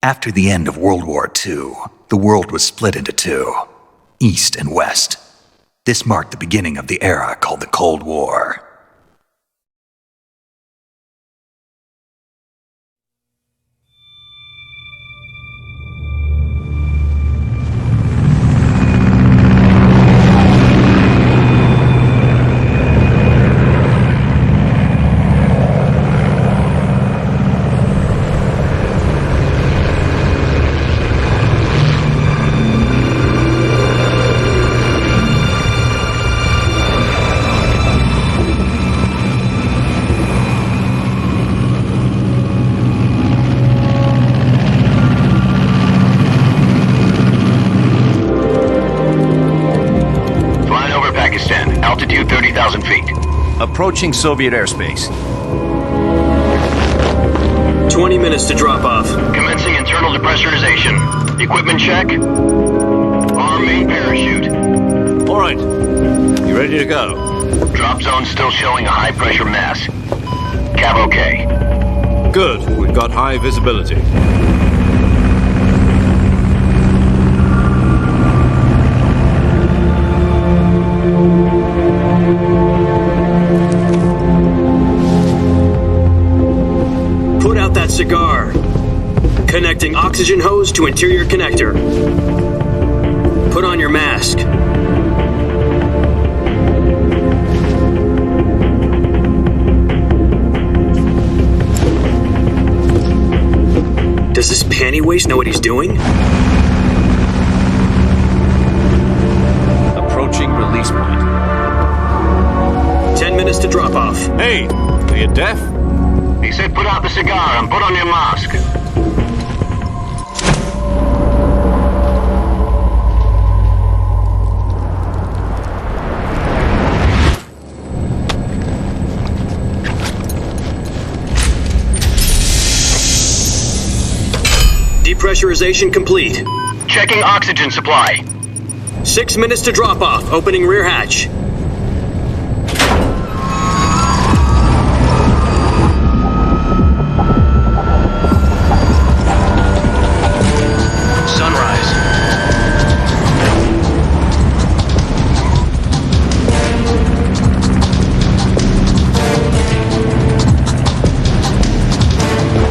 After the end of World War II, the world was split into two, East and West. This marked the beginning of the era called the Cold War. Altitude 30,000 feet. Approaching Soviet airspace. 20 minutes to drop off. Commencing internal depressurization. Equipment check. Arm main parachute. All right. You ready to go? Drop zone still showing a high pressure mass. Cav okay. Good. We've got high visibility. Put out that cigar. Connecting oxygen hose to interior connector. Put on your mask. Does this panty waste know what he's doing? Approaching release point. 10 minutes to drop off. Hey, are you deaf? He said put out the cigar and put on your mask. Depressurization complete. Checking oxygen supply. 6 minutes to drop off. Opening rear hatch. Sunrise.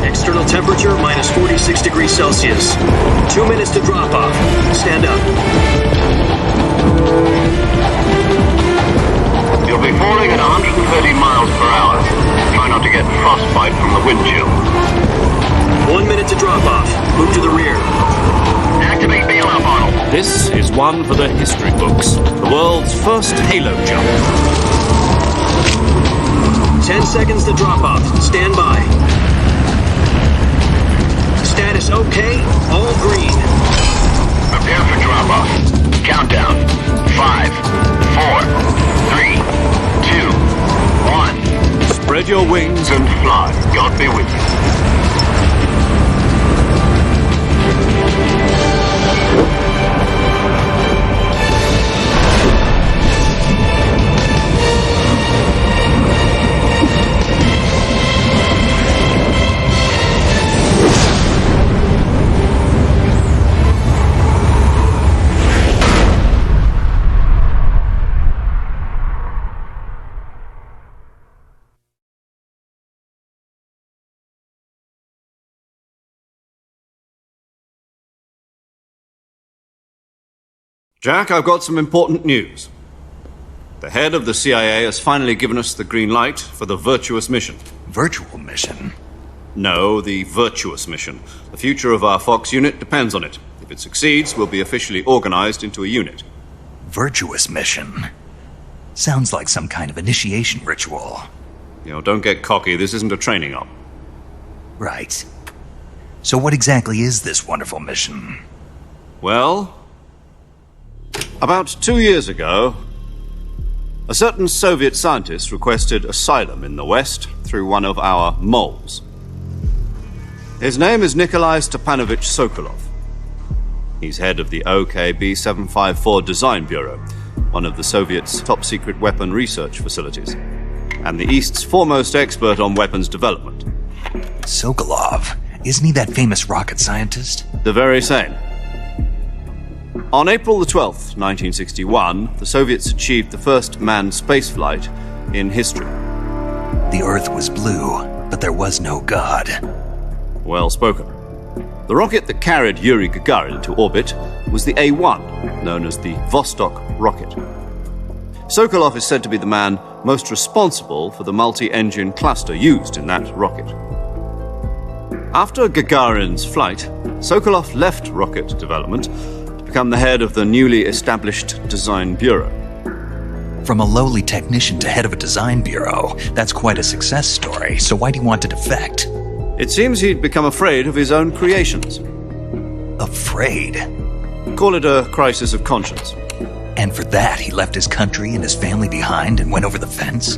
External temperature minus 46 degrees Celsius. 2 minutes to drop off. Stand up. You'll be falling at 130 miles per hour. Try not to get frostbite from the wind chill. 1 minute to drop off. Move to the rear. Activate bailout model. This is one for the history books. The world's first halo jump. 10 seconds to drop off. Stand by. Status okay. All green. Prepare for drop off. Countdown. 5, 4, 3, 2, 1. Spread your wings And fly. God be with you. Jack, I've got some important news. The head of the CIA has finally given us the green light for the virtuous mission. Virtual mission? No, the virtuous mission. The future of our Fox unit depends on it. If it succeeds, we'll be officially organized into a unit. Virtuous mission? Sounds like some kind of initiation ritual. Don't get cocky. This isn't a training op. Right. So what exactly is this wonderful mission? Well, about 2 years ago, a certain Soviet scientist requested asylum in the West through one of our moles. His name is Nikolai Stepanovich Sokolov. He's head of the OKB 754 Design Bureau, one of the Soviets' top-secret weapon research facilities, and the East's foremost expert on weapons development. Sokolov? Isn't he that famous rocket scientist? The very same. On April the 12th, 1961, the Soviets achieved the first manned spaceflight in history. The Earth was blue, but there was no God. Well spoken. The rocket that carried Yuri Gagarin into orbit was the A-1, known as the Vostok rocket. Sokolov is said to be the man most responsible for the multi-engine cluster used in that rocket. After Gagarin's flight, Sokolov left rocket development to become the head of the newly established Design Bureau. From a lowly technician to head of a design bureau, that's quite a success story, so why'd he want to defect? It seems he'd become afraid of his own creations. Afraid? Call it a crisis of conscience. And for that, he left his country and his family behind and went over the fence?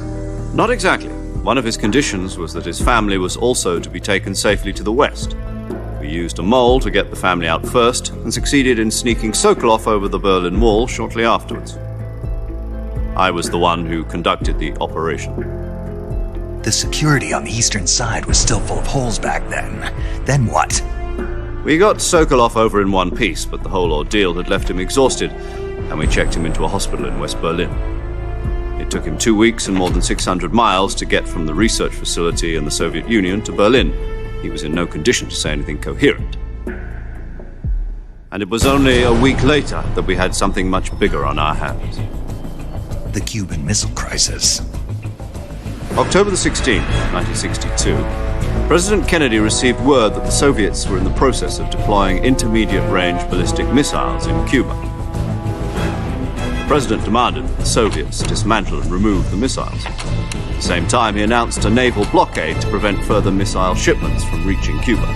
Not exactly. One of his conditions was that his family was also to be taken safely to the west. We used a mole to get the family out first and succeeded in sneaking Sokolov over the Berlin Wall shortly afterwards. I was the one who conducted the operation. The security on the eastern side was still full of holes back then. Then what? We got Sokolov over in one piece, but the whole ordeal had left him exhausted, and we checked him into a hospital in West Berlin. It took him 2 weeks and more than 600 miles to get from the research facility in the Soviet Union to Berlin. He was in no condition to say anything coherent. And it was only a week later that we had something much bigger on our hands. The Cuban Missile Crisis. October the 16th, 1962, President Kennedy received word that the Soviets were in the process of deploying intermediate-range ballistic missiles in Cuba. The President demanded that the Soviets dismantle and remove the missiles. At the same time, he announced a naval blockade to prevent further missile shipments from reaching Cuba.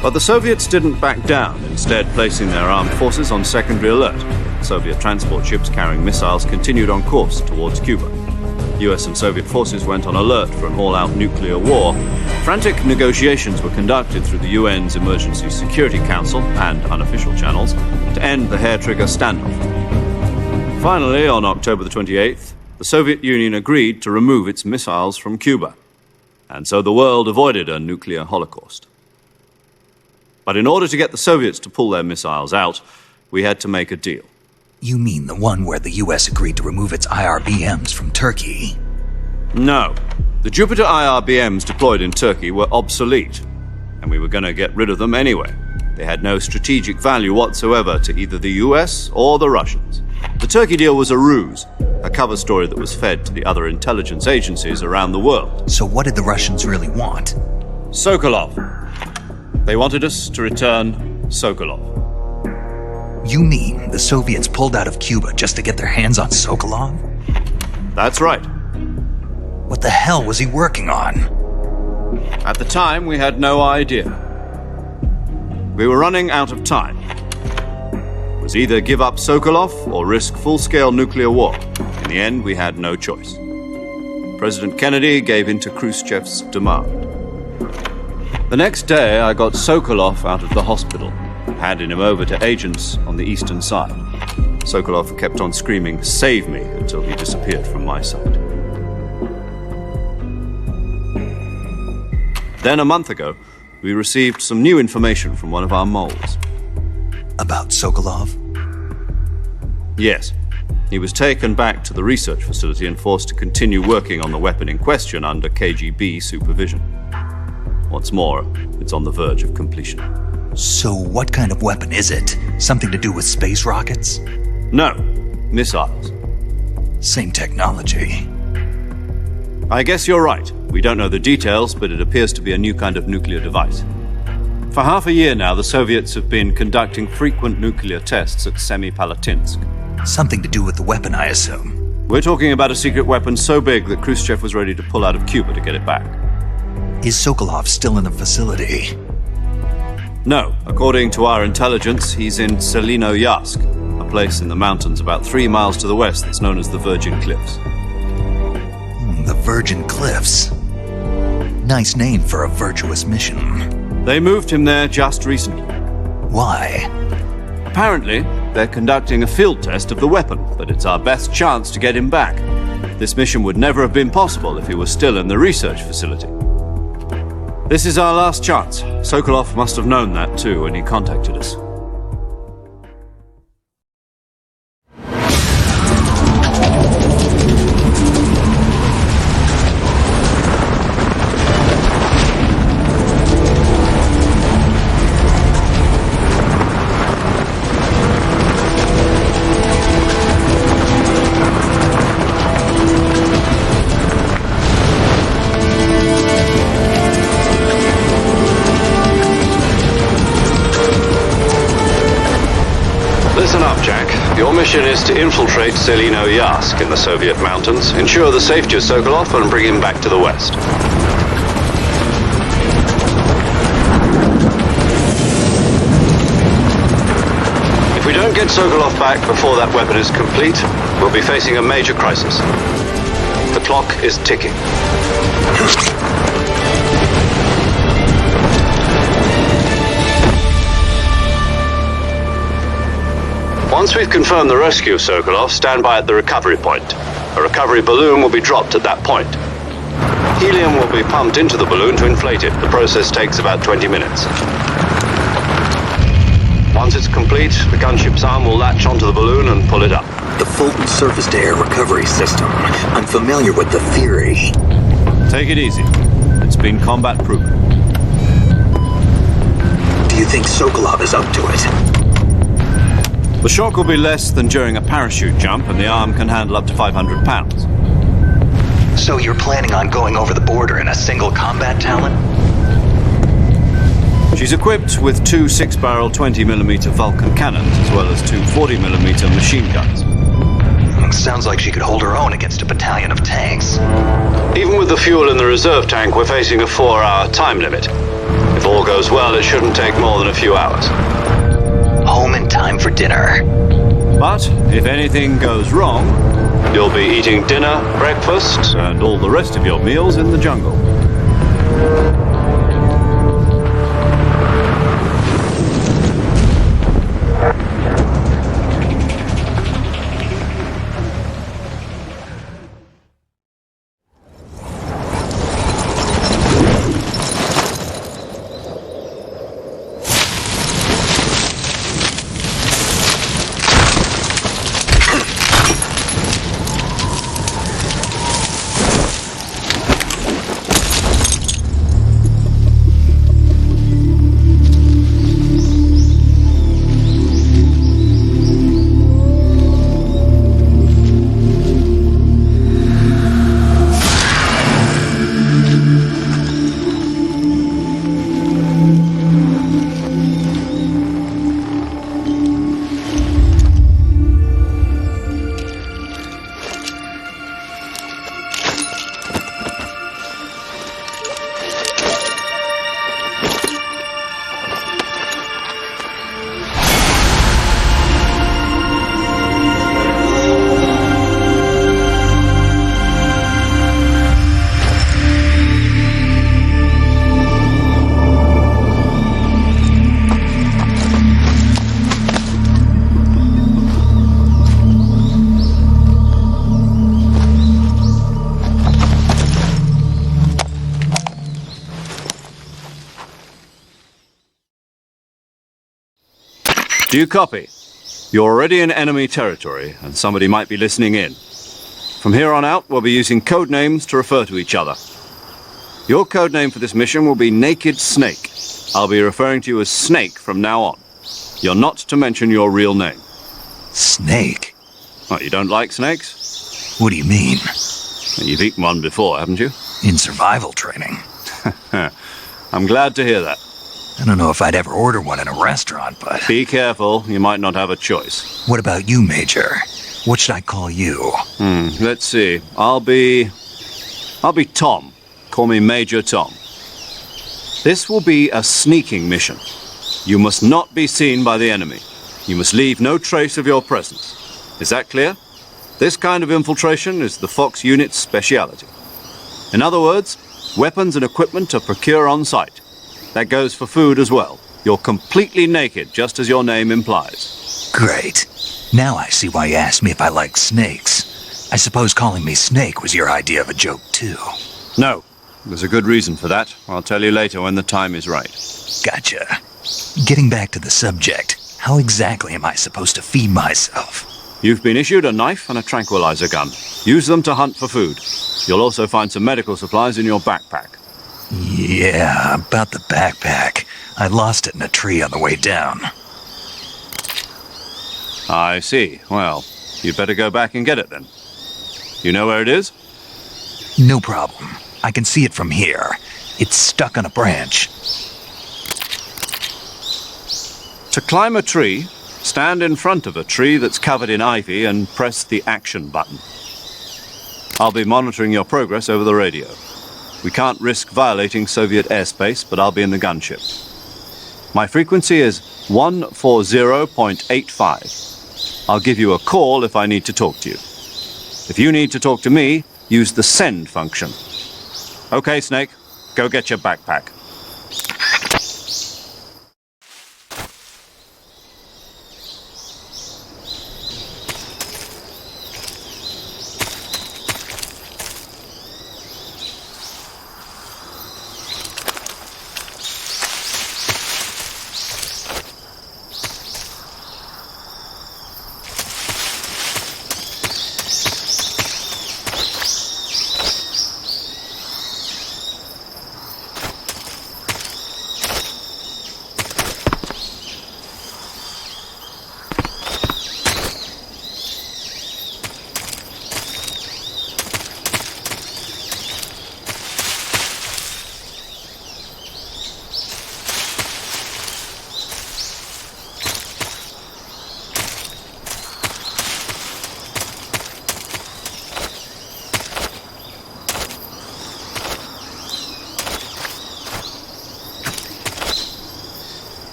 But the Soviets didn't back down, instead placing their armed forces on secondary alert. Soviet transport ships carrying missiles continued on course towards Cuba. US and Soviet forces went on alert for an all-out nuclear war. Frantic negotiations were conducted through the UN's Emergency Security Council and unofficial channels to end the hair-trigger standoff. Finally, on October the 28th, the Soviet Union agreed to remove its missiles from Cuba. And so the world avoided a nuclear holocaust. But in order to get the Soviets to pull their missiles out, we had to make a deal. You mean the one where the US agreed to remove its IRBMs from Turkey? No. The Jupiter IRBMs deployed in Turkey were obsolete, and we were going to get rid of them anyway. They had no strategic value whatsoever to either the US or the Russians. The Turkey deal was a ruse, a cover story that was fed to the other intelligence agencies around the world. So what did the Russians really want? Sokolov. They wanted us to return Sokolov. You mean the Soviets pulled out of Cuba just to get their hands on Sokolov? That's right. What the hell was he working on? At the time, we had no idea. We were running out of time. It was either give up Sokolov or risk full-scale nuclear war. In the end, we had no choice. President Kennedy gave in to Khrushchev's demand. The next day, I got Sokolov out of the hospital, handing him over to agents on the eastern side. Sokolov kept on screaming, "Save me," until he disappeared from my sight. Then a month ago, we received some new information from one of our moles. About Sokolov? Yes. He was taken back to the research facility and forced to continue working on the weapon in question under KGB supervision. What's more, it's on the verge of completion. So what kind of weapon is it? Something to do with space rockets? No, missiles. Same technology. I guess you're right. We don't know the details, but it appears to be a new kind of nuclear device. For half a year now, the Soviets have been conducting frequent nuclear tests at Semipalatinsk. Something to do with the weapon, I assume. We're talking about a secret weapon so big that Khrushchev was ready to pull out of Cuba to get it back. Is Sokolov still in the facility? No. According to our intelligence, he's in Selinoyarsk, a place in the mountains about 3 miles to the west that's known as the Virgin Cliffs. The Virgin Cliffs. Nice name for a virtuous mission. They moved him there just recently. Why? Apparently, they're conducting a field test of the weapon, but it's our best chance to get him back. This mission would never have been possible if he was still in the research facility. This is our last chance. Sokolov must have known that too when he contacted us. Listen up, Jack. Your mission is to infiltrate Selino Yask in the Soviet mountains, ensure the safety of Sokolov, and bring him back to the West. If we don't get Sokolov back before that weapon is complete, we'll be facing a major crisis. The clock is ticking. Once we've confirmed the rescue of Sokolov, stand by at the recovery point. A recovery balloon will be dropped at that point. Helium will be pumped into the balloon to inflate it. The process takes about 20 minutes. Once it's complete, the gunship's arm will latch onto the balloon and pull it up. The Fulton surface-to-air recovery system. I'm familiar with the theory. Take it easy. It's been combat-proven. Do you think Sokolov is up to it? The shock will be less than during a parachute jump, and the arm can handle up to 500 pounds. So you're planning on going over the border in a single combat Talon? She's equipped with two 6-barrel 20mm Vulcan cannons, as well as two 40mm machine guns. Sounds like she could hold her own against a battalion of tanks. Even with the fuel in the reserve tank, we're facing a 4-hour time limit. If all goes well, it shouldn't take more than a few hours. Home in time for dinner. But if anything goes wrong, you'll be eating dinner, breakfast, and all the rest of your meals in the jungle. Do you copy? You're already in enemy territory, and somebody might be listening in. From here on out, we'll be using code names to refer to each other. Your code name for this mission will be Naked Snake. I'll be referring to you as Snake from now on. You're not to mention your real name. Snake? What, you don't like snakes? What do you mean? You've eaten one before, haven't you? In survival training. I'm glad to hear that. I don't know if I'd ever order one in a restaurant, but... Be careful, you might not have a choice. What about you, Major? What should I call you? Let's see. I'll be Tom. Call me Major Tom. This will be a sneaking mission. You must not be seen by the enemy. You must leave no trace of your presence. Is that clear? This kind of infiltration is the Fox unit's speciality. In other words, weapons and equipment to procure on site. That goes for food as well. You're completely naked, just as your name implies. Great. Now I see why you asked me if I like snakes. I suppose calling me Snake was your idea of a joke, too. No. There's a good reason for that. I'll tell you later when the time is right. Gotcha. Getting back to the subject, how exactly am I supposed to feed myself? You've been issued a knife and a tranquilizer gun. Use them to hunt for food. You'll also find some medical supplies in your backpack. Yeah, about the backpack. I lost it in a tree on the way down. I see. Well, you'd better go back and get it then. You know where it is? No problem. I can see it from here. It's stuck on a branch. To climb a tree, stand in front of a tree that's covered in ivy and press the action button. I'll be monitoring your progress over the radio. We can't risk violating Soviet airspace, but I'll be in the gunship. My frequency is 140.85. I'll give you a call if I need to talk to you. If you need to talk to me, use the send function. Okay, Snake, go get your backpack.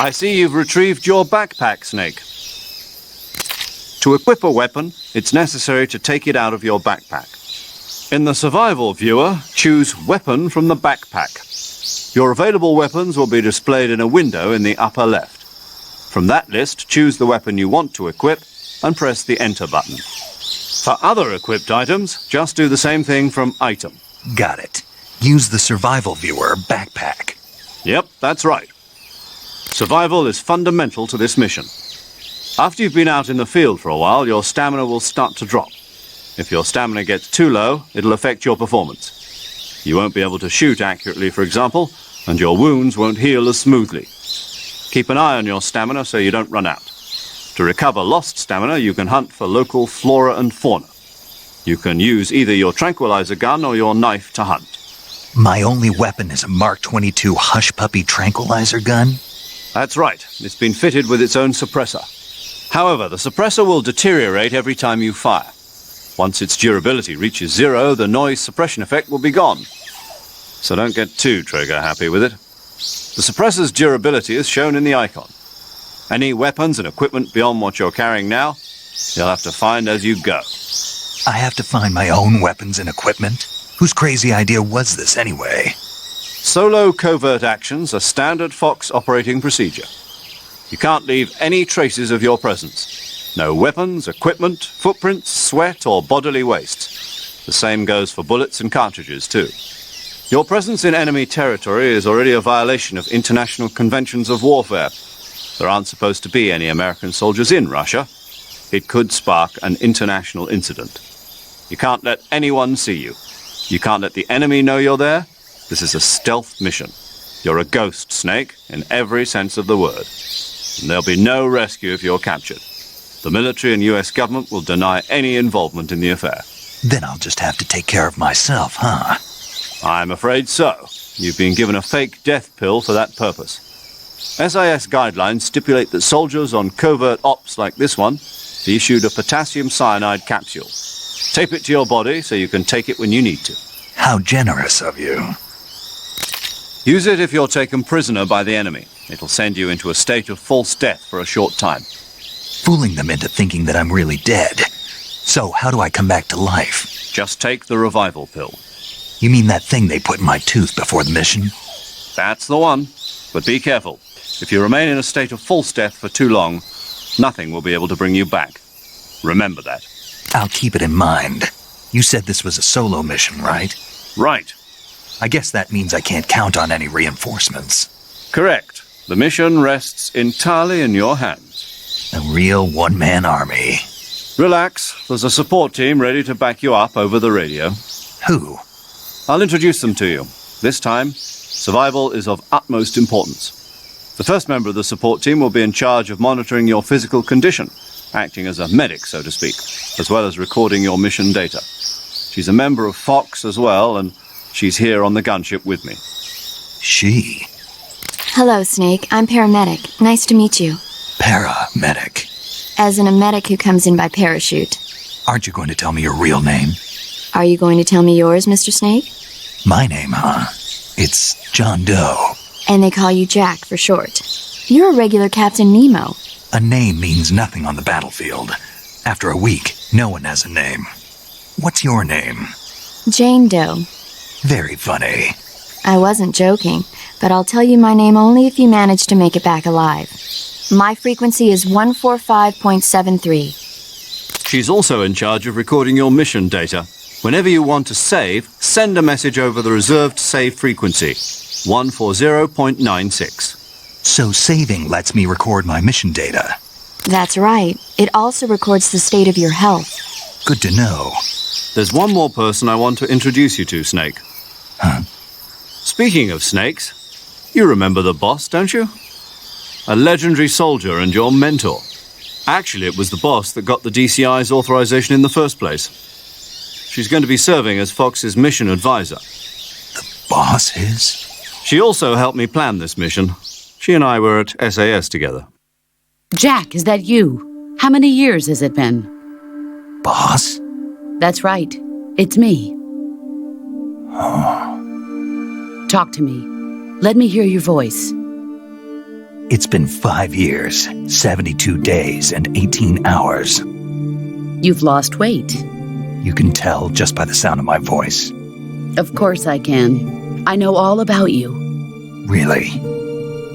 I see you've retrieved your backpack, Snake. To equip a weapon, it's necessary to take it out of your backpack. In the survival viewer, choose Weapon from the backpack. Your available weapons will be displayed in a window in the upper left. From that list, choose the weapon you want to equip and press the Enter button. For other equipped items, just do the same thing from Item. Got it. Use the survival viewer backpack. Yep, that's right. Survival is fundamental to this mission. After you've been out in the field for a while, your stamina will start to drop. If your stamina gets too low, it'll affect your performance. You won't be able to shoot accurately, for example, and your wounds won't heal as smoothly. Keep an eye on your stamina so you don't run out. To recover lost stamina, you can hunt for local flora and fauna. You can use either your tranquilizer gun or your knife to hunt. My only weapon is a Mark 22 Hush Puppy tranquilizer gun? That's right. It's been fitted with its own suppressor. However, the suppressor will deteriorate every time you fire. Once its durability reaches 0, the noise suppression effect will be gone. So don't get too trigger-happy with it. The suppressor's durability is shown in the icon. Any weapons and equipment beyond what you're carrying now, you'll have to find as you go. I have to find my own weapons and equipment? Whose crazy idea was this anyway? Solo covert actions are standard Fox operating procedure. You can't leave any traces of your presence. No weapons, equipment, footprints, sweat, or bodily waste. The same goes for bullets and cartridges, too. Your presence in enemy territory is already a violation of international conventions of warfare. There aren't supposed to be any American soldiers in Russia. It could spark an international incident. You can't let anyone see you. You can't let the enemy know you're there. This is a stealth mission. You're a ghost, Snake, in every sense of the word. And there'll be no rescue if you're captured. The military and US government will deny any involvement in the affair. Then I'll just have to take care of myself, huh? I'm afraid so. You've been given a fake death pill for that purpose. SIS guidelines stipulate that soldiers on covert ops like this one be issued a potassium cyanide capsule. Tape it to your body so you can take it when you need to. How generous of you. Use it if you're taken prisoner by the enemy. It'll send you into a state of false death for a short time. Fooling them into thinking that I'm really dead. So how do I come back to life? Just take the revival pill. You mean that thing they put in my tooth before the mission? That's the one. But be careful. If you remain in a state of false death for too long, nothing will be able to bring you back. Remember that. I'll keep it in mind. You said this was a solo mission, right? Right. I guess that means I can't count on any reinforcements. Correct. The mission rests entirely in your hands. A real one-man army. Relax. There's a support team ready to back you up over the radio. Who? I'll introduce them to you. This time, survival is of utmost importance. The first member of the support team will be in charge of monitoring your physical condition, acting as a medic, so to speak, as well as recording your mission data. She's a member of Fox as well, and she's here on the gunship with me. She? Hello, Snake. I'm paramedic. Nice to meet you. Paramedic. As in a medic who comes in by parachute. Aren't you going to tell me your real name? Are you going to tell me yours, Mr. Snake? My name, huh? It's John Doe. And they call you Jack for short. You're a regular Captain Nemo. A name means nothing on the battlefield. After a week, no one has a name. What's your name? Jane Doe. Very funny. I wasn't joking, but I'll tell you my name only if you manage to make it back alive. My frequency is 145.73. She's also in charge of recording your mission data. Whenever you want to save, send a message over the reserved save frequency, 140.96. So saving lets me record my mission data. That's right. It also records the state of your health. Good to know. There's one more person I want to introduce you to, Snake. Huh? Speaking of snakes, you remember the boss, don't you? A legendary soldier and your mentor. Actually, it was the boss that got the DCI's authorization in the first place. She's going to be serving as Fox's mission advisor. The boss is? She also helped me plan this mission. She and I were at SAS together. Jack, is that you? How many years has it been? Boss? That's right. It's me. Talk to me. Let me hear your voice. It's been 5 years, 72 days, and 18 hours. You've lost weight. You can tell just by the sound of my voice. Of course I can. I know all about you. Really?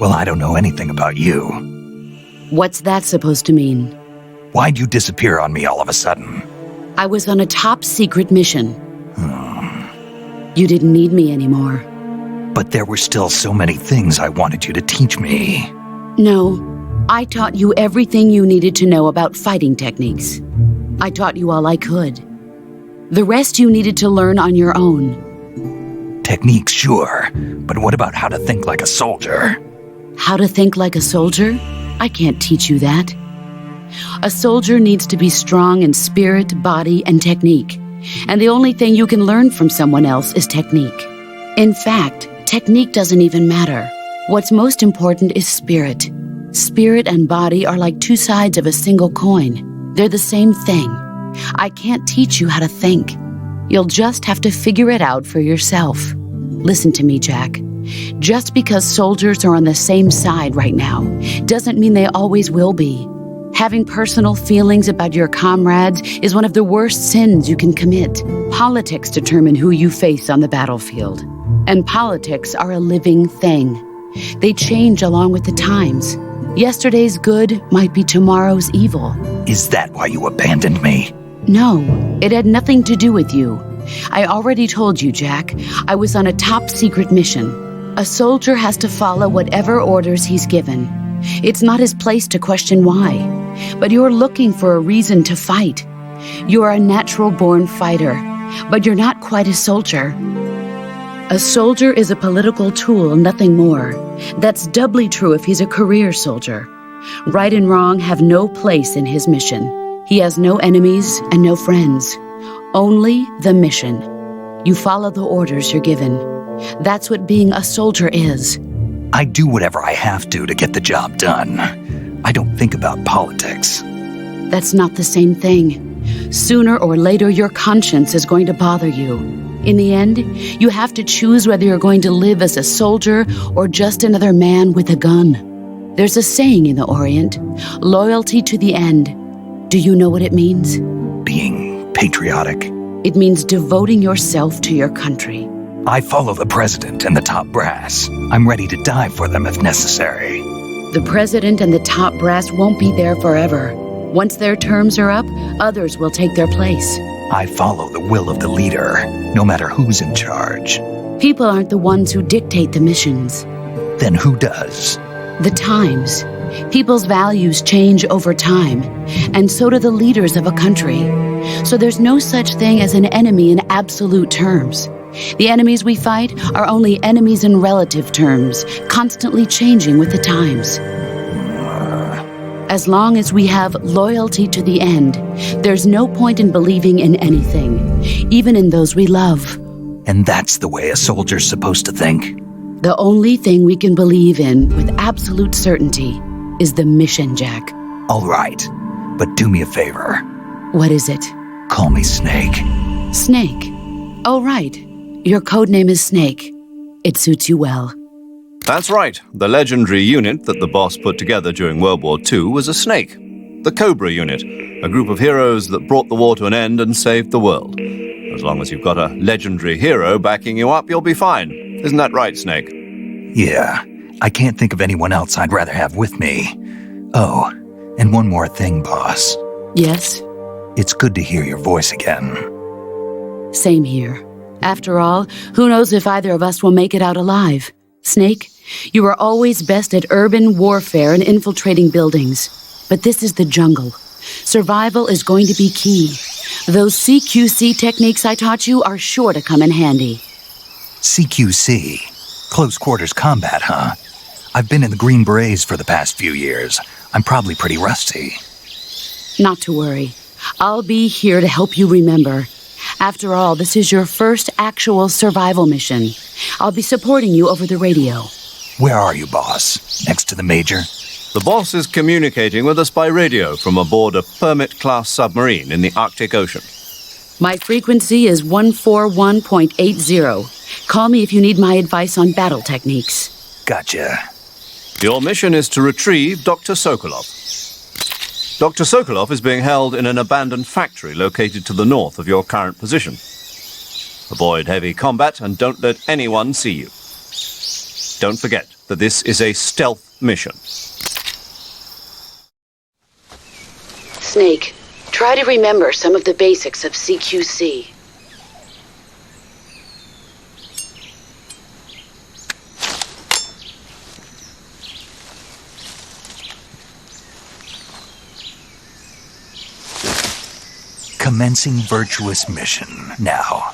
Well, I don't know anything about you. What's that supposed to mean? Why'd you disappear on me all of a sudden? I was on a top-secret mission. You didn't need me anymore. But there were still so many things I wanted you to teach me. No, I taught you everything you needed to know about fighting techniques. I taught you all I could. The rest you needed to learn on your own. Techniques, sure. But what about how to think like a soldier? How to think like a soldier? I can't teach you that. A soldier needs to be strong in spirit, body, and technique. And the only thing you can learn from someone else is technique. In fact, technique doesn't even matter. What's most important is spirit. Spirit and body are like two sides of a single coin. They're the same thing. I can't teach you how to think. You'll just have to figure it out for yourself. Listen to me, Jack. Just because soldiers are on the same side right now doesn't mean they always will be. Having personal feelings about your comrades is one of the worst sins you can commit. Politics determine who you face on the battlefield. And politics are a living thing. They change along with the times. Yesterday's good might be tomorrow's evil. Is that why you abandoned me? No, it had nothing to do with you. I already told you, Jack. I was on a top-secret mission. A soldier has to follow whatever orders he's given. It's not his place to question why. But you're looking for a reason to fight. You are a natural-born fighter, but you're not quite a soldier. A soldier is a political tool, nothing more. That's doubly true if he's a career soldier. Right and wrong have no place in his mission. He has no enemies and no friends. Only the mission. You follow the orders you're given. That's what being a soldier is. I do whatever I have to get the job done. I don't think about politics. That's not the same thing. Sooner or later, your conscience is going to bother you. In the end, you have to choose whether you're going to live as a soldier or just another man with a gun. There's a saying in the Orient, loyalty to the end. Do you know what it means? Being patriotic. It means devoting yourself to your country. I follow the president and the top brass. I'm ready to die for them if necessary. The president and the top brass won't be there forever. Once their terms are up, others will take their place. I follow the will of the leader, no matter who's in charge. People aren't the ones who dictate the missions. Then who does? The times. People's values change over time, and so do the leaders of a country. So there's no such thing as an enemy in absolute terms. The enemies we fight are only enemies in relative terms, constantly changing with the times. As long as we have loyalty to the end, there's no point in believing in anything, even in those we love. And that's the way a soldier's supposed to think? The only thing we can believe in with absolute certainty is the mission, Jack. All right, but do me a favor. What is it? Call me Snake. Snake. Oh, right. Your code name is Snake. It suits you well. That's right. The legendary unit that the boss put together during World War II was a snake. The Cobra unit, a group of heroes that brought the war to an end and saved the world. As long as you've got a legendary hero backing you up, you'll be fine. Isn't that right, Snake? Yeah, I can't think of anyone else I'd rather have with me. Oh, and one more thing, boss. Yes? It's good to hear your voice again. Same here. After all, who knows if either of us will make it out alive? Snake, you are always best at urban warfare and infiltrating buildings. But this is the jungle. Survival is going to be key. Those CQC techniques I taught you are sure to come in handy. CQC? Close quarters combat, huh? I've been in the Green Berets for the past few years. I'm probably pretty rusty. Not to worry. I'll be here to help you remember. After all, this is your first actual survival mission. I'll be supporting you over the radio. Where are you, boss? Next to the Major? The boss is communicating with us by radio from aboard a Permit-class submarine in the Arctic Ocean. My frequency is 141.80. Call me if you need my advice on battle techniques. Gotcha. Your mission is to retrieve Dr. Sokolov. Dr. Sokolov is being held in an abandoned factory located to the north of your current position. Avoid heavy combat and don't let anyone see you. Don't forget that this is a stealth mission. Snake, try to remember some of the basics of CQC. Commencing virtuous mission now.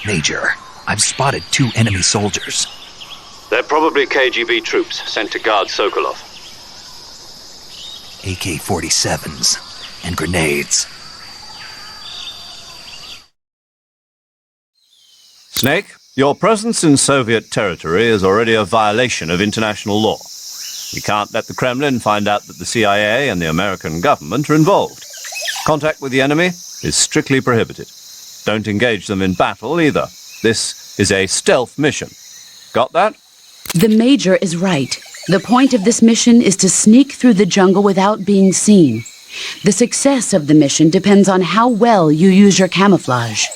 Major, I've spotted 2 enemy soldiers. They're probably KGB troops sent to guard Sokolov. AK-47s and grenades. Snake, your presence in Soviet territory is already a violation of international law. We can't let the Kremlin find out that the CIA and the American government are involved. Contact with the enemy is strictly prohibited. Don't engage them in battle either. This is a stealth mission. Got that? The Major is right. The point of this mission is to sneak through the jungle without being seen. The success of the mission depends on how well you use your camouflage.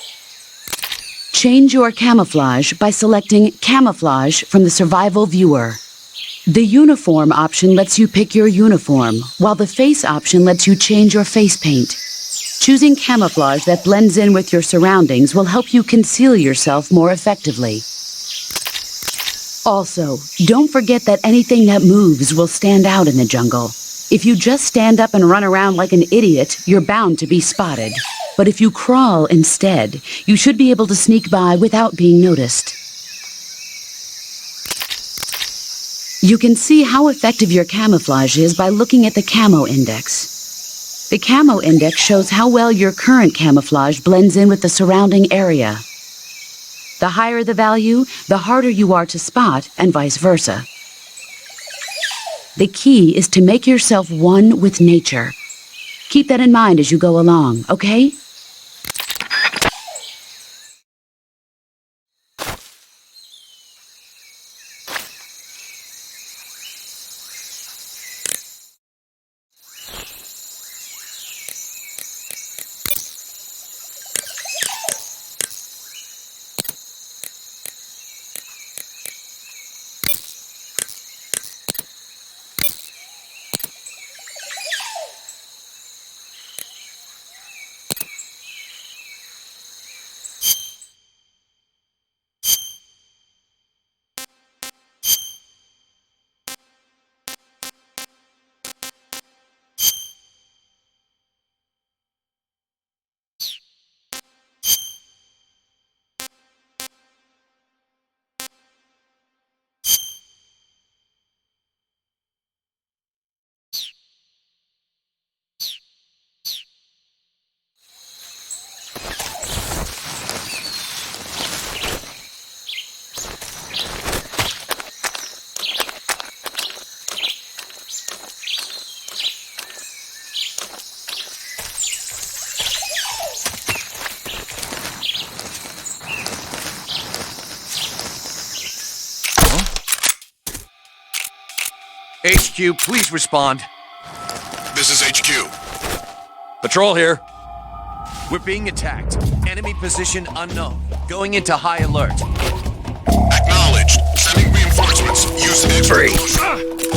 Change your camouflage by selecting Camouflage from the Survival Viewer. The Uniform option lets you pick your uniform, while the Face option lets you change your face paint. Choosing camouflage that blends in with your surroundings will help you conceal yourself more effectively. Also, don't forget that anything that moves will stand out in the jungle. If you just stand up and run around like an idiot, you're bound to be spotted. But if you crawl instead, you should be able to sneak by without being noticed. You can see how effective your camouflage is by looking at the camo index. The camo index shows how well your current camouflage blends in with the surrounding area. The higher the value, the harder you are to spot, and vice versa. The key is to make yourself one with nature. Keep that in mind as you go along, okay? HQ, please respond. This is HQ. Patrol here. We're being attacked. Enemy position unknown. Going into high alert. Acknowledged. Sending reinforcements. Use X-ray.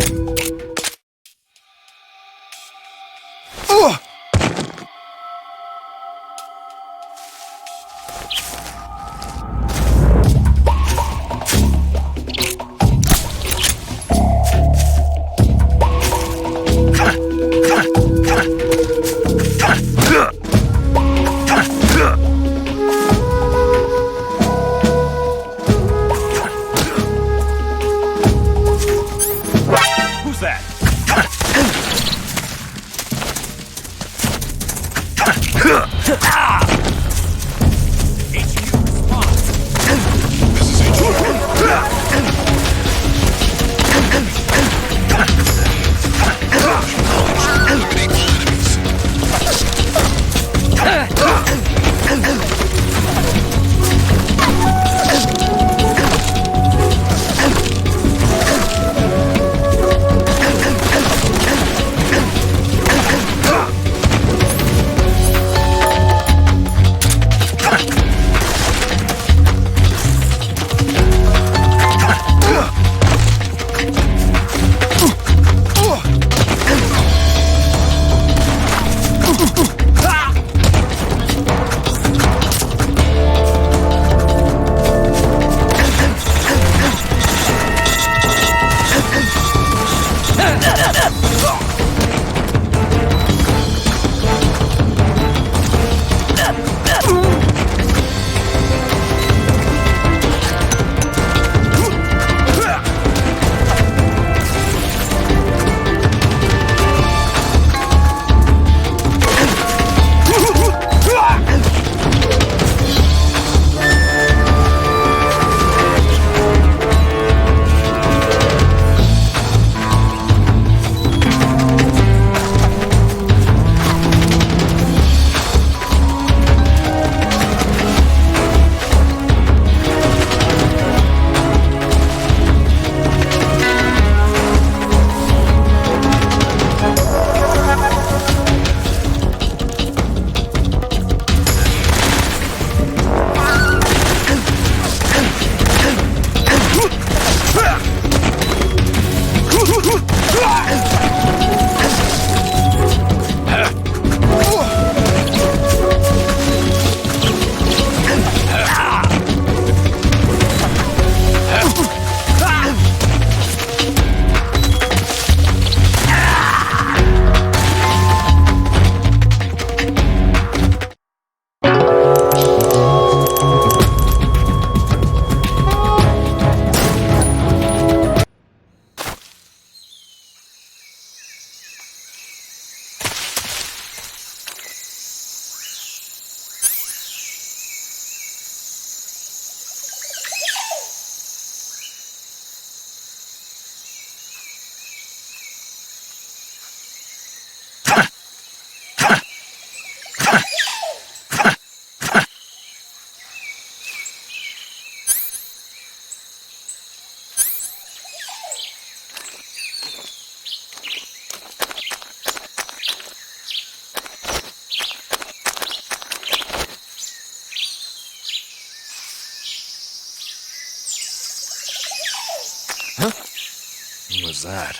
was that?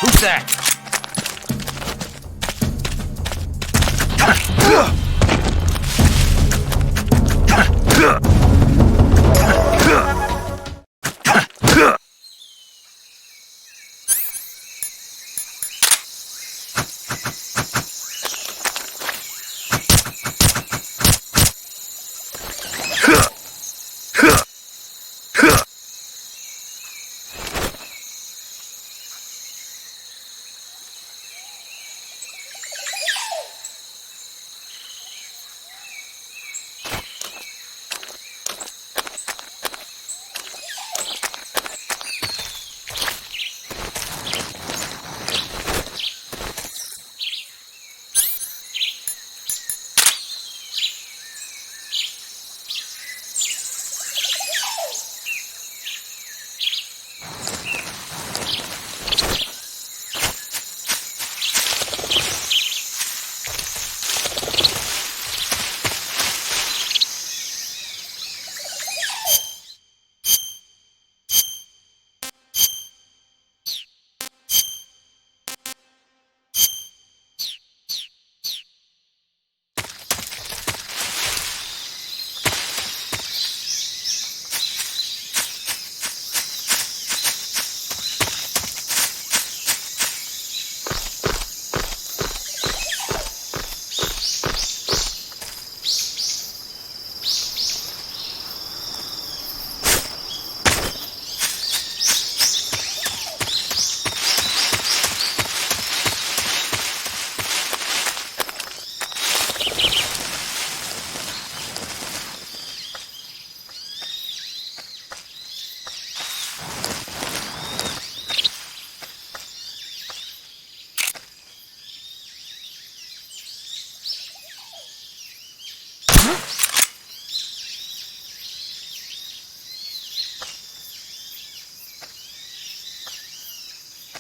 Who's that?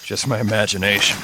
Just my imagination.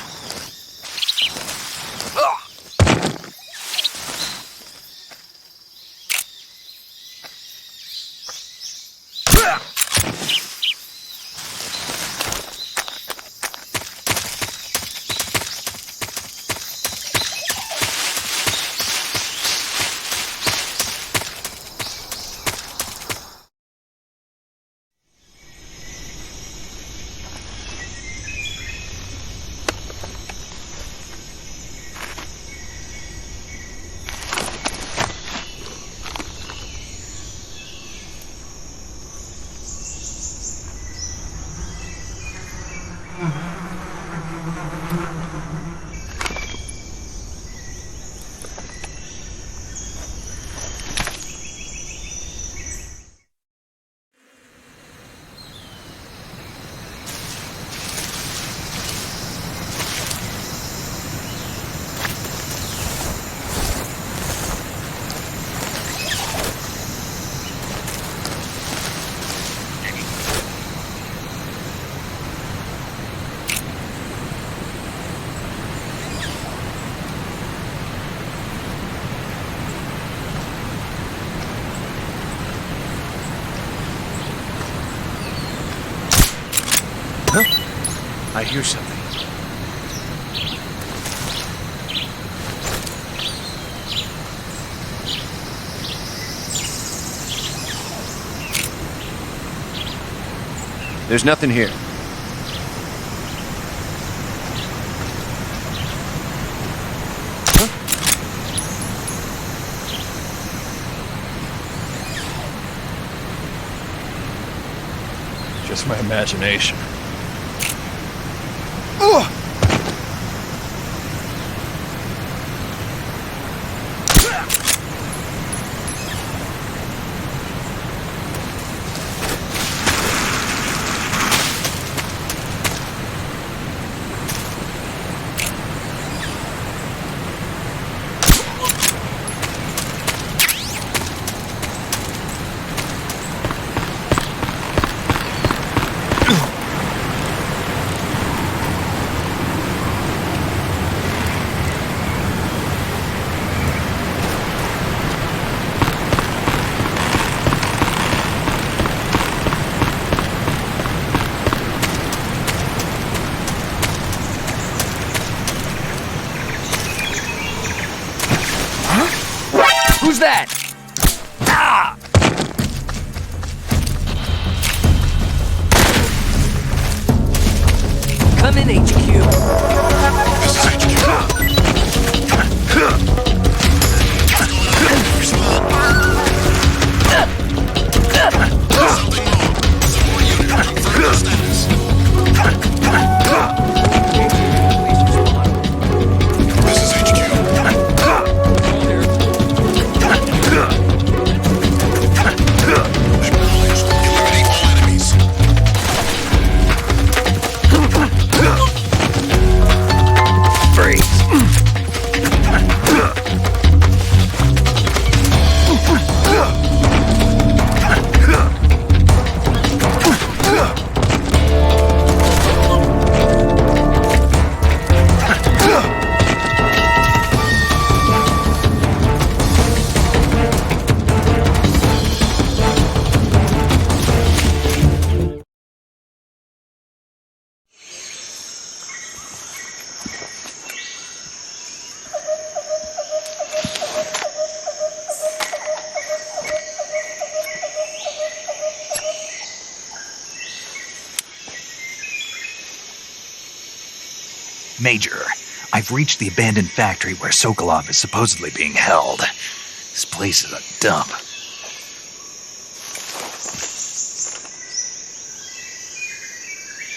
I hear something. There's nothing here. Just my imagination. Who's that? Ah! Come in, HQ. This is HQ. Something wrong. Support unit, confirm your status. This is HQ. Acknowledged. Eliminate all enemies. Freeze. Major, I've reached the abandoned factory where Sokolov is supposedly being held. This place is a dump.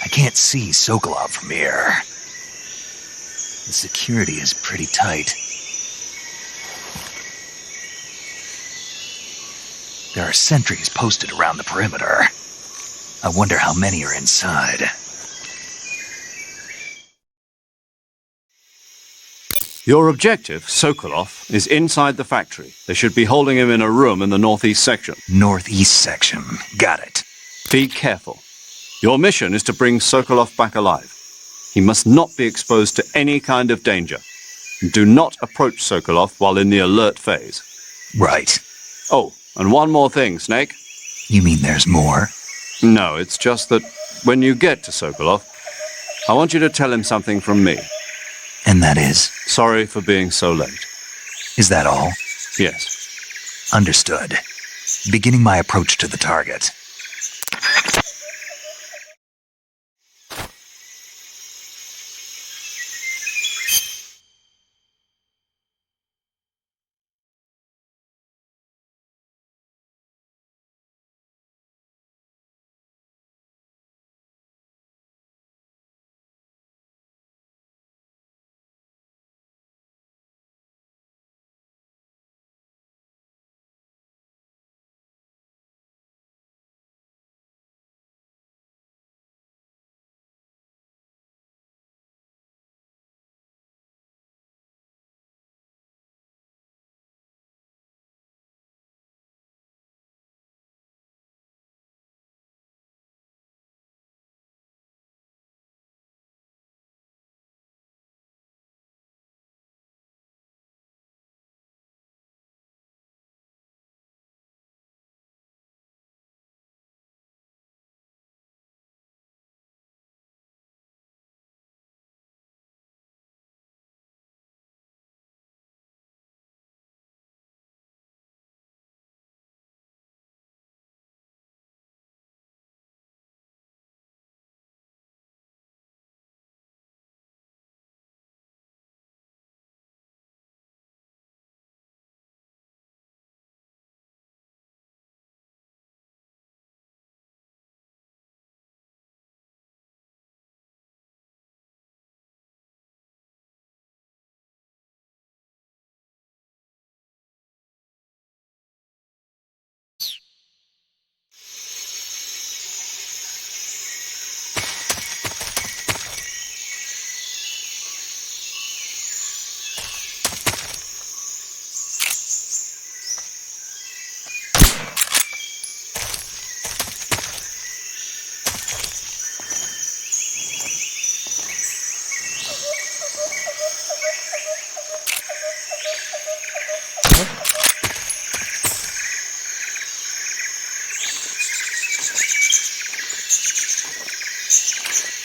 I can't see Sokolov from here. The security is pretty tight. There are sentries posted around the perimeter. I wonder how many are inside. Your objective, Sokolov, is inside the factory. They should be holding him in a room in the northeast section. Northeast section. Got it. Be careful. Your mission is to bring Sokolov back alive. He must not be exposed to any kind of danger. Do not approach Sokolov while in the alert phase. Right. Oh, and one more thing, Snake. You mean there's more? No, it's just that when you get to Sokolov, I want you to tell him something from me. And that is? Sorry for being so late. Is that all? Yes. Understood. Beginning my approach to the target.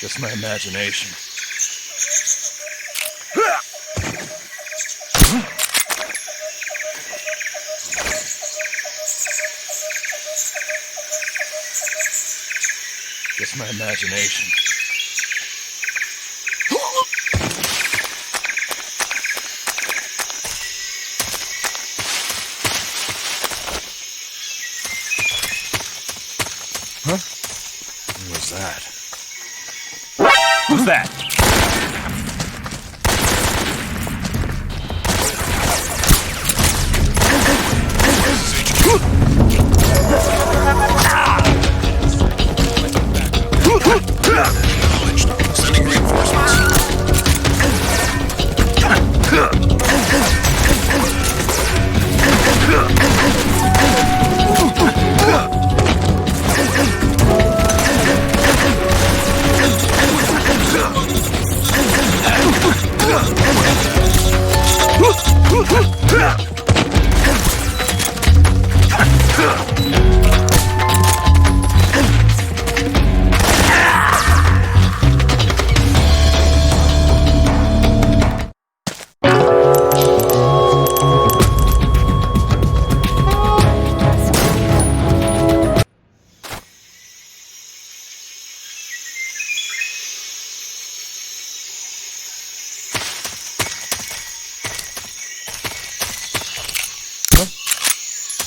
Just my imagination. Just my imagination. Huh? What was that? Who's that? Acknowledged. Sending reinforcements.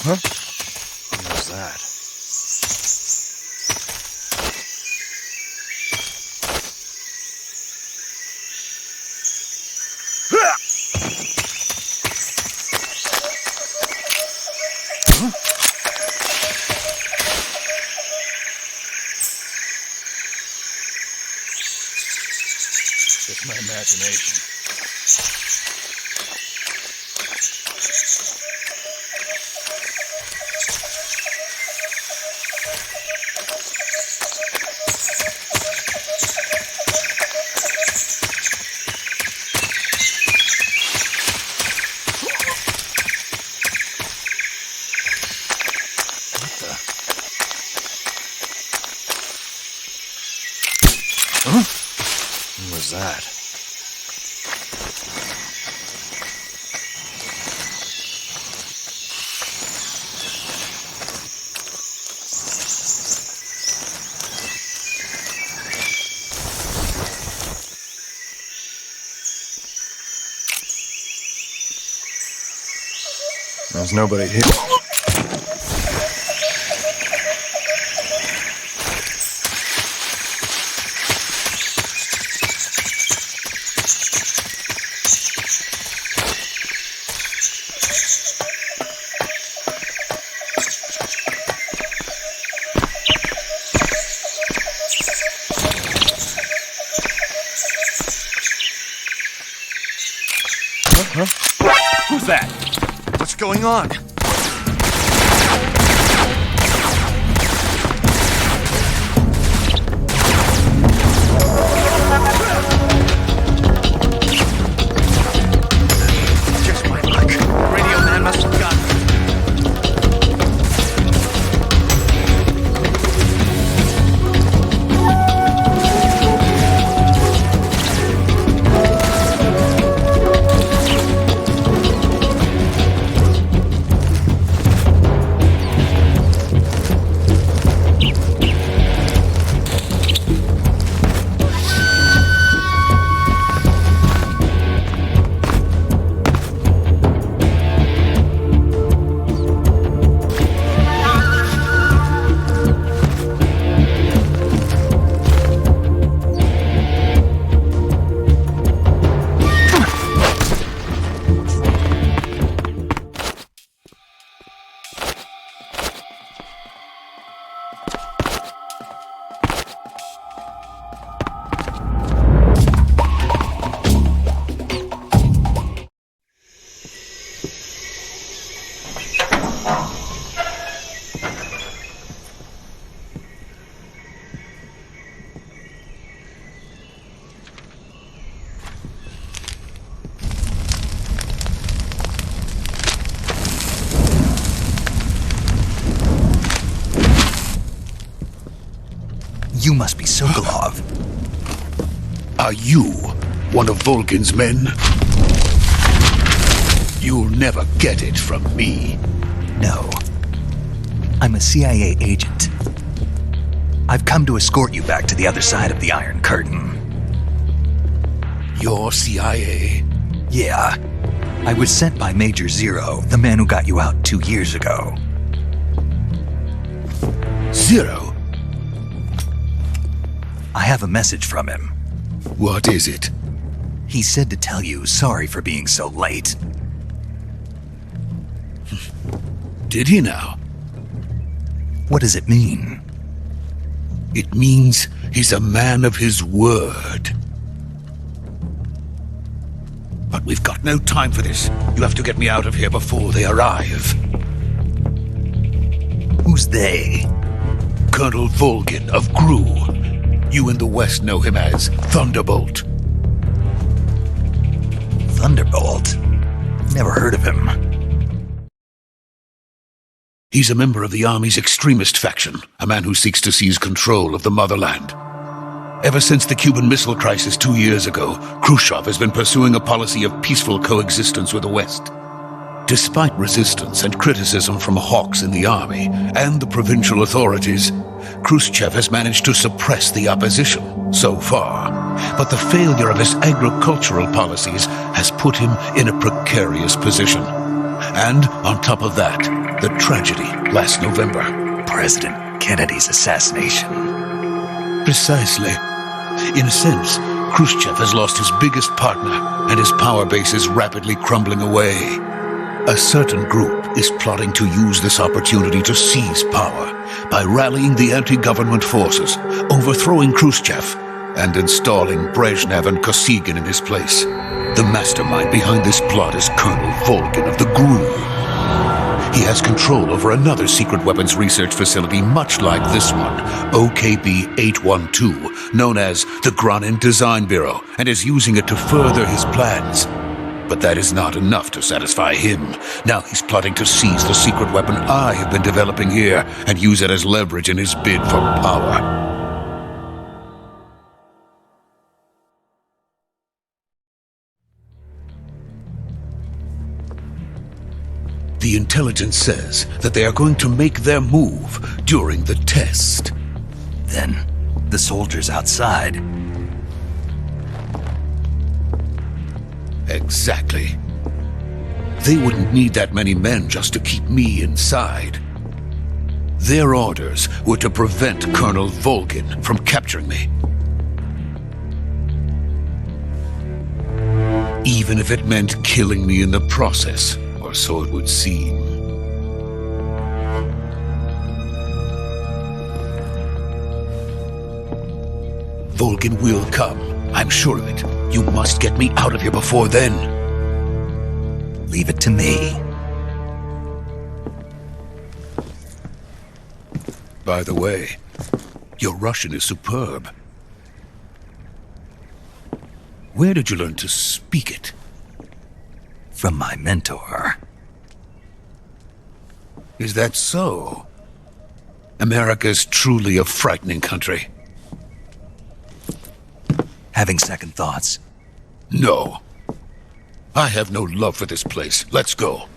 Huh? What was that? Just my imagination. Huh? What was that? There's nobody here. Huh? Who's that? What's going on? Just my luck. Radio man must have got me. You must be Sokolov. Are you one of Volgin's men? You'll never get it from me. No. I'm a CIA agent. I've come to escort you back to the other side of the Iron Curtain. You're CIA? Yeah. I was sent by Major Zero, the man who got you out 2 years ago. Zero? I have a message from him. What is it? He said to tell you sorry for being so late. Did he now? What does it mean? It means he's a man of his word. But we've got no time for this. You have to get me out of here before they arrive. Who's they? Colonel Volgin of Gru. You in the West know him as Thunderbolt. Thunderbolt? Never heard of him. He's a member of the Army's extremist faction, a man who seeks to seize control of the motherland. Ever since the Cuban Missile Crisis 2 years ago, Khrushchev has been pursuing a policy of peaceful coexistence with the West. Despite resistance and criticism from hawks in the army and the provincial authorities, Khrushchev has managed to suppress the opposition so far. But the failure of his agricultural policies has put him in a precarious position. And on top of that, the tragedy last November. President Kennedy's assassination. Precisely. In a sense, Khrushchev has lost his biggest partner, and his power base is rapidly crumbling away. A certain group is plotting to use this opportunity to seize power by rallying the anti-government forces, overthrowing Khrushchev, and installing Brezhnev and Kosygin in his place. The mastermind behind this plot is Colonel Volgin of the GRU. He has control over another secret weapons research facility much like this one, OKB-812, known as the Granin Design Bureau, and is using it to further his plans. But that is not enough to satisfy him. Now he's plotting to seize the secret weapon I have been developing here and use it as leverage in his bid for power. The intelligence says that they are going to make their move during the test. Then, the soldiers outside. Exactly. They wouldn't need that many men just to keep me inside. Their orders were to prevent Colonel Volgin from capturing me. Even if it meant killing me in the process. Or so it would seem. Volgin will come. I'm sure of it. You must get me out of here before then. Leave it to me. By the way, your Russian is superb. Where did you learn to speak it? From my mentor. Is that so? America's truly a frightening country. Having second thoughts? No. I have no love for this place. Let's go.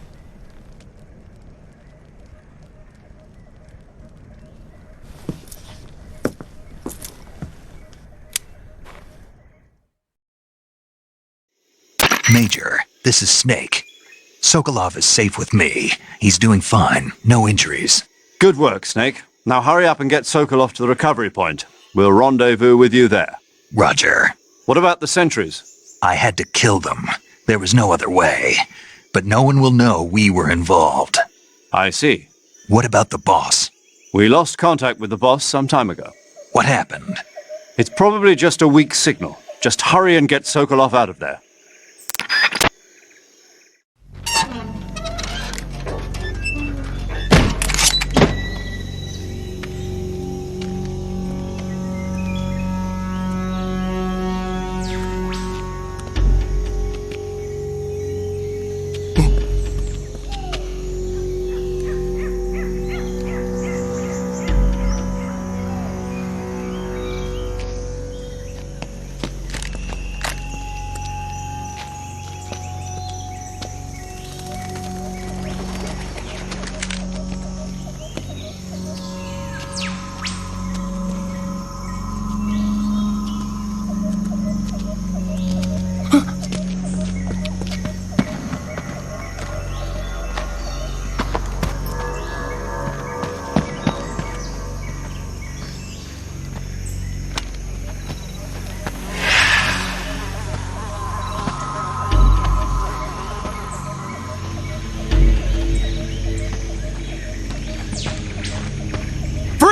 Major, this is Snake. Sokolov is safe with me. He's doing fine. No injuries. Good work, Snake. Now hurry up and get Sokolov to the recovery point. We'll rendezvous with you there. Roger. What about the sentries? I had to kill them. There was no other way. But no one will know we were involved. I see. What about the boss? We lost contact with the boss some time ago. What happened? It's probably just a weak signal. Just hurry and get Sokolov out of there.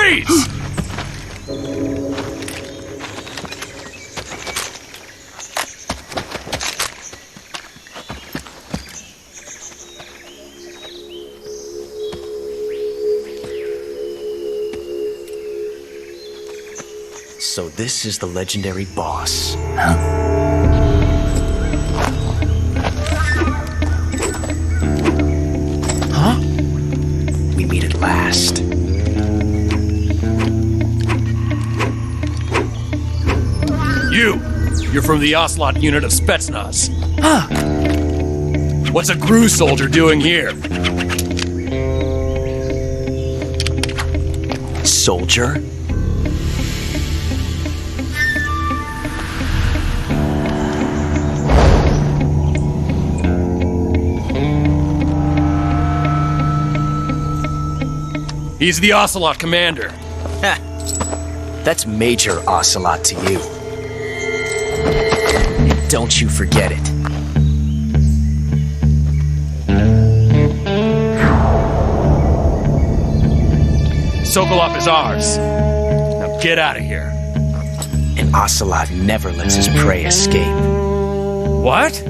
Freeze! So this is the legendary boss. Huh? We meet at last. You're from the Ocelot unit of Spetsnaz. Huh. What's a GRU soldier doing here? Soldier? He's the Ocelot commander. That's Major Ocelot to you. Don't you forget it. Sokolov is ours. Now get out of here. And Ocelot never lets his prey escape. What?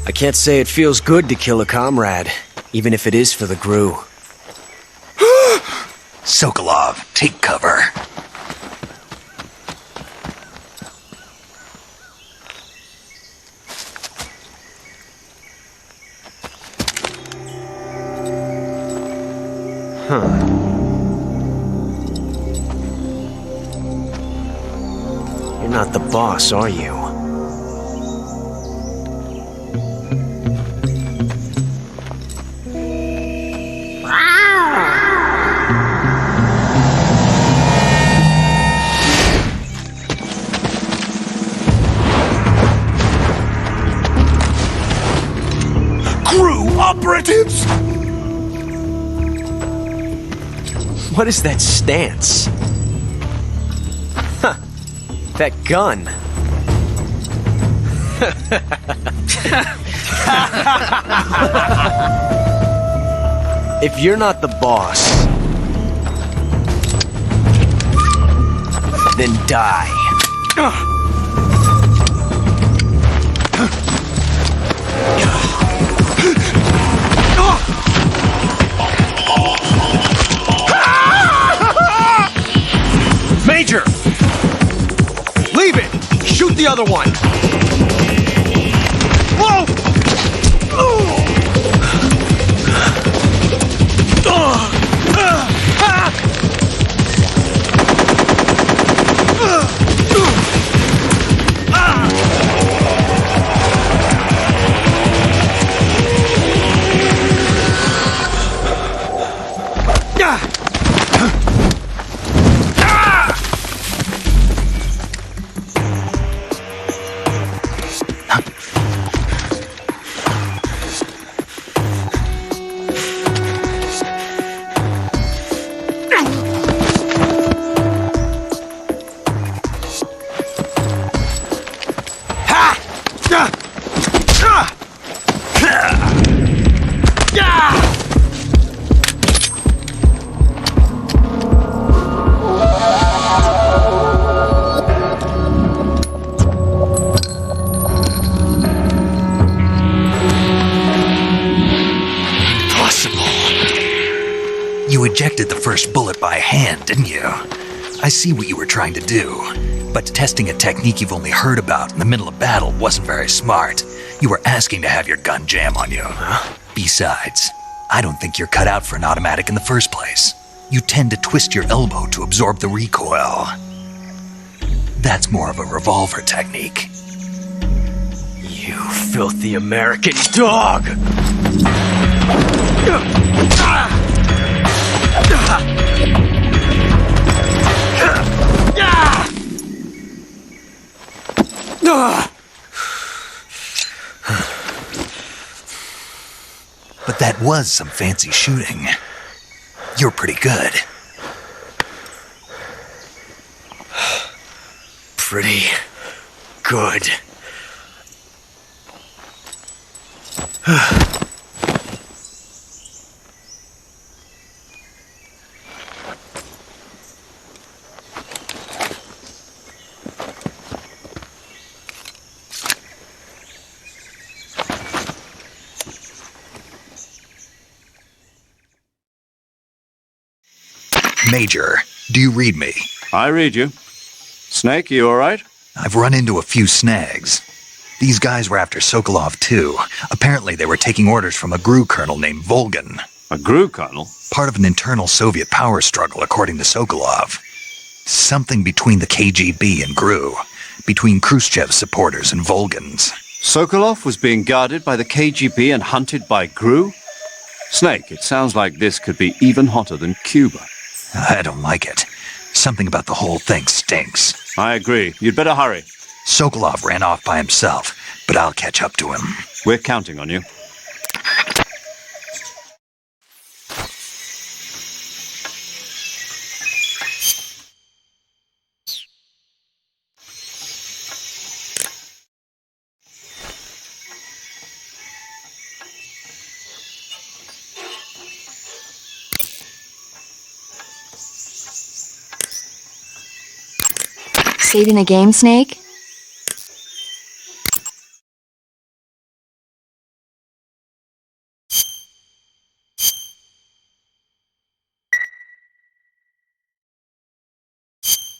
I can't say it feels good to kill a comrade, even if it is for the GRU. Sokolov, take cover. You're not the boss, are you? GRU operatives! What is that stance? Huh. That gun. If you're not the boss, then die. Major! Leave it! Shoot the other one! Whoa! ejected the first bullet by hand, didn't you? I see what you were trying to do, but testing a technique you've only heard about in the middle of battle wasn't very smart. You were asking to have your gun jam on you. Besides, I don't think you're cut out for an automatic in the first place. You tend to twist your elbow to absorb the recoil. That's more of a revolver technique. You filthy American dog! But that was some fancy shooting. You're pretty good. Pretty good. Major, do you read me? I read you. Snake, you all right? I've run into a few snags. These guys were after Sokolov too. Apparently they were taking orders from a GRU colonel named Volgan. A GRU colonel? Part of an internal Soviet power struggle, according to Sokolov. Something between the KGB and GRU. Between Khrushchev's supporters and Volgan's. Sokolov was being guarded by the KGB and hunted by GRU? Snake, it sounds like this could be even hotter than Cuba. I don't like it. Something about the whole thing stinks. I agree. You'd better hurry. Sokolov ran off by himself, but I'll catch up to him. We're counting on you. Saving the game, Snake?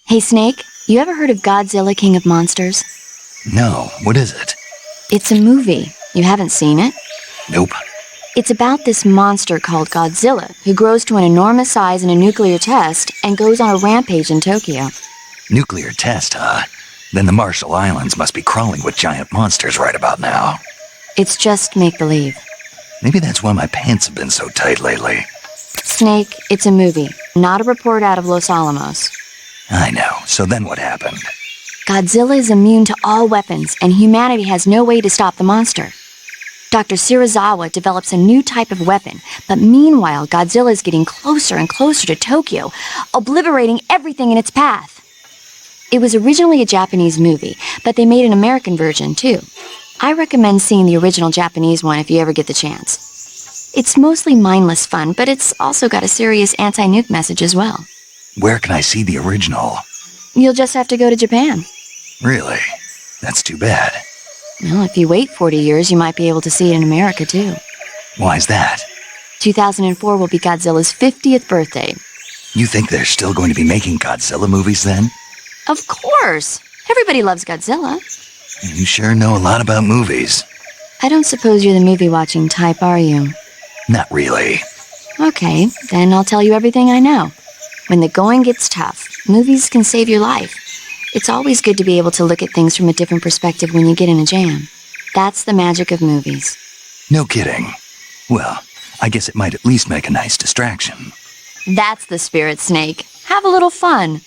Hey, Snake, you ever heard of Godzilla, King of Monsters? No, what is it? It's a movie. You haven't seen it? Nope. It's about this monster called Godzilla, who grows to an enormous size in a nuclear test and goes on a rampage in Tokyo. Nuclear test, huh? Then the Marshall Islands must be crawling with giant monsters right about now. It's just make-believe. Maybe that's why my pants have been so tight lately. Snake, it's a movie, not a report out of Los Alamos. I know. So then what happened? Godzilla is immune to all weapons, and humanity has no way to stop the monster. Dr. Shirazawa develops a new type of weapon, but meanwhile, Godzilla is getting closer and closer to Tokyo, obliterating everything in its path. It was originally a Japanese movie, but they made an American version, too. I recommend seeing the original Japanese one if you ever get the chance. It's mostly mindless fun, but it's also got a serious anti-nuke message as well. Where can I see the original? You'll just have to go to Japan. Really? That's too bad. Well, if you wait 40 years, you might be able to see it in America, too. Why's that? 2004 will be Godzilla's 50th birthday. You think they're still going to be making Godzilla movies then? Of course! Everybody loves Godzilla. You sure know a lot about movies. I don't suppose you're the movie-watching type, are you? Not really. Okay, then I'll tell you everything I know. When the going gets tough, movies can save your life. It's always good to be able to look at things from a different perspective when you get in a jam. That's the magic of movies. No kidding. Well, I guess it might at least make a nice distraction. That's the spirit, Snake. Have a little fun.